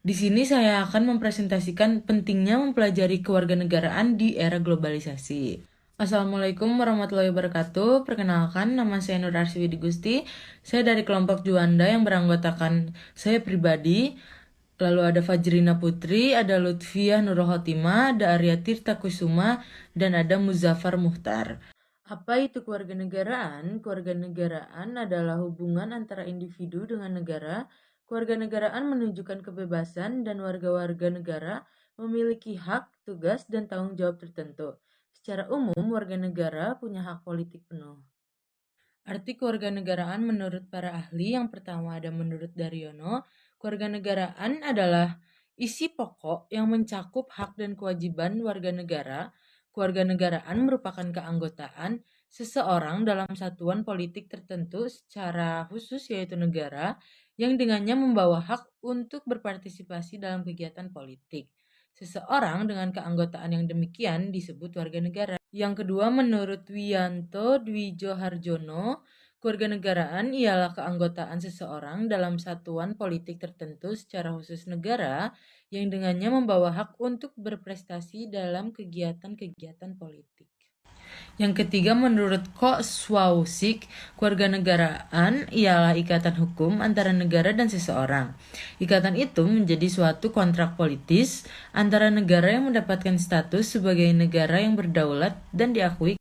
Di sini saya akan mempresentasikan pentingnya mempelajari kewarganegaraan di era globalisasi. Assalamualaikum warahmatullahi wabarakatuh. Perkenalkan, nama saya Nur Arswidi Gusti. Saya dari kelompok Juanda yang beranggotakan saya pribadi. Lalu ada Fajrina Putri, ada Lutfiah Nurhotimah, ada Arya Tirta Kusuma, dan ada Muzaffar Muhtar. Apa itu kewarganegaraan? Kewarganegaraan adalah hubungan antara individu dengan negara. Kewarganegaraan menunjukkan kebebasan dan warga-warga negara memiliki hak, tugas, dan tanggung jawab tertentu. Secara umum, warga negara punya hak politik penuh. Arti kewarganegaraan menurut para ahli yang pertama ada menurut Daryono, kewarganegaraan adalah isi pokok yang mencakup hak dan kewajiban warga negara. Kewarganegaraan merupakan keanggotaan seseorang dalam satuan politik tertentu secara khusus yaitu negara yang dengannya membawa hak untuk berpartisipasi dalam kegiatan politik. Seseorang dengan keanggotaan yang demikian disebut warga negara. Yang kedua, menurut Wiyanto Dwijoharjono, kewarganegaraan ialah keanggotaan seseorang dalam satuan politik tertentu secara khusus negara yang dengannya membawa hak untuk berprestasi dalam kegiatan-kegiatan politik. Yang ketiga, menurut Ko Swausik, kewarganegaraan ialah ikatan hukum antara negara dan seseorang. Ikatan itu menjadi suatu kontrak politis antara negara yang mendapatkan status sebagai negara yang berdaulat dan diakui.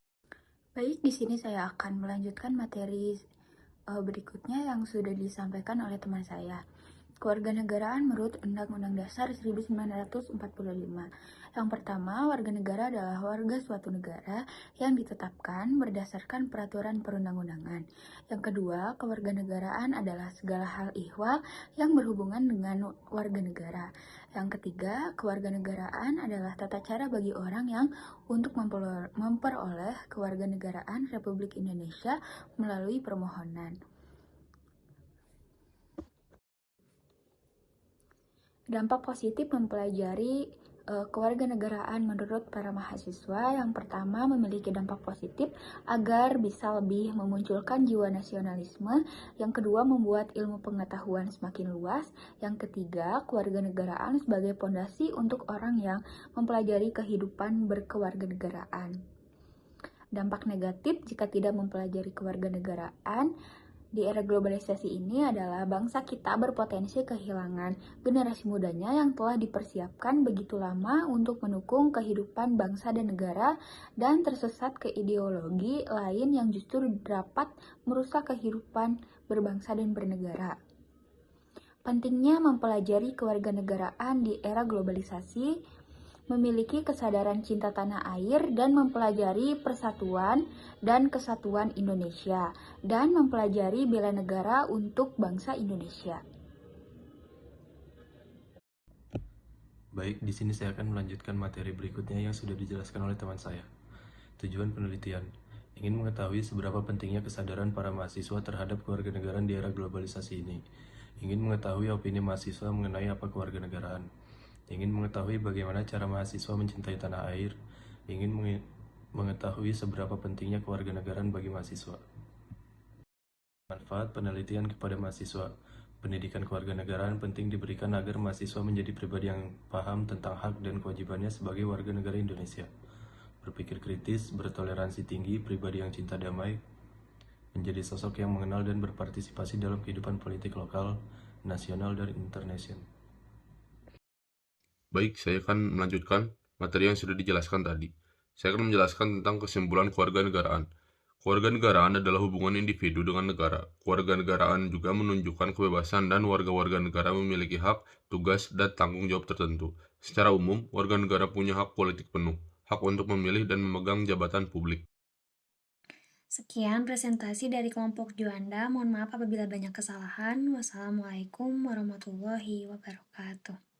Baik, di sini saya akan melanjutkan materi berikutnya yang sudah disampaikan oleh teman saya. Kewarganegaraan menurut Undang-Undang Dasar 1945. Yang pertama, warga negara adalah warga suatu negara yang ditetapkan berdasarkan peraturan perundang-undangan. Yang kedua, kewarganegaraan adalah segala hal ihwal yang berhubungan dengan warga negara. Yang ketiga, kewarganegaraan adalah tata cara bagi orang yang untuk memperoleh kewarganegaraan Republik Indonesia melalui permohonan. Dampak positif mempelajari kewarganegaraan menurut para mahasiswa. Yang pertama, memiliki dampak positif agar bisa lebih memunculkan jiwa nasionalisme. Yang kedua, membuat ilmu pengetahuan semakin luas. Yang ketiga, kewarganegaraan sebagai pondasi untuk orang yang mempelajari kehidupan berkewarganegaraan. Dampak negatif jika tidak mempelajari kewarganegaraan di era globalisasi ini adalah bangsa kita berpotensi kehilangan generasi mudanya yang telah dipersiapkan begitu lama untuk mendukung kehidupan bangsa dan negara dan tersesat ke ideologi lain yang justru dapat merusak kehidupan berbangsa dan bernegara. Pentingnya mempelajari kewarganegaraan di era globalisasi, memiliki kesadaran cinta tanah air dan mempelajari persatuan dan kesatuan Indonesia, dan mempelajari bela negara untuk bangsa Indonesia. Baik, di sini saya akan melanjutkan materi berikutnya yang sudah dijelaskan oleh teman saya. Tujuan penelitian ingin mengetahui seberapa pentingnya kesadaran para mahasiswa terhadap kewarganegaraan di era globalisasi ini. Ingin mengetahui opini mahasiswa mengenai apa kewarganegaraan. Ingin mengetahui bagaimana cara mahasiswa mencintai tanah air. Ingin mengetahui seberapa pentingnya kewarganegaraan bagi mahasiswa. Manfaat penelitian kepada mahasiswa. Pendidikan kewarganegaraan penting diberikan agar mahasiswa menjadi pribadi yang paham tentang hak dan kewajibannya sebagai warga negara Indonesia. Berpikir kritis, bertoleransi tinggi, pribadi yang cinta damai, menjadi sosok yang mengenal dan berpartisipasi dalam kehidupan politik lokal, nasional, dan internasional. Baik, saya akan melanjutkan materi yang sudah dijelaskan tadi. Saya akan menjelaskan tentang kesimpulan kewarganegaraan. Kewarganegaraan adalah hubungan individu dengan negara. Kewarganegaraan juga menunjukkan kebebasan dan warga-warga negara memiliki hak, tugas, dan tanggung jawab tertentu. Secara umum, warga negara punya hak politik penuh, hak untuk memilih dan memegang jabatan publik. Sekian presentasi dari kelompok Juanda. Mohon maaf apabila banyak kesalahan. Wassalamualaikum warahmatullahi wabarakatuh.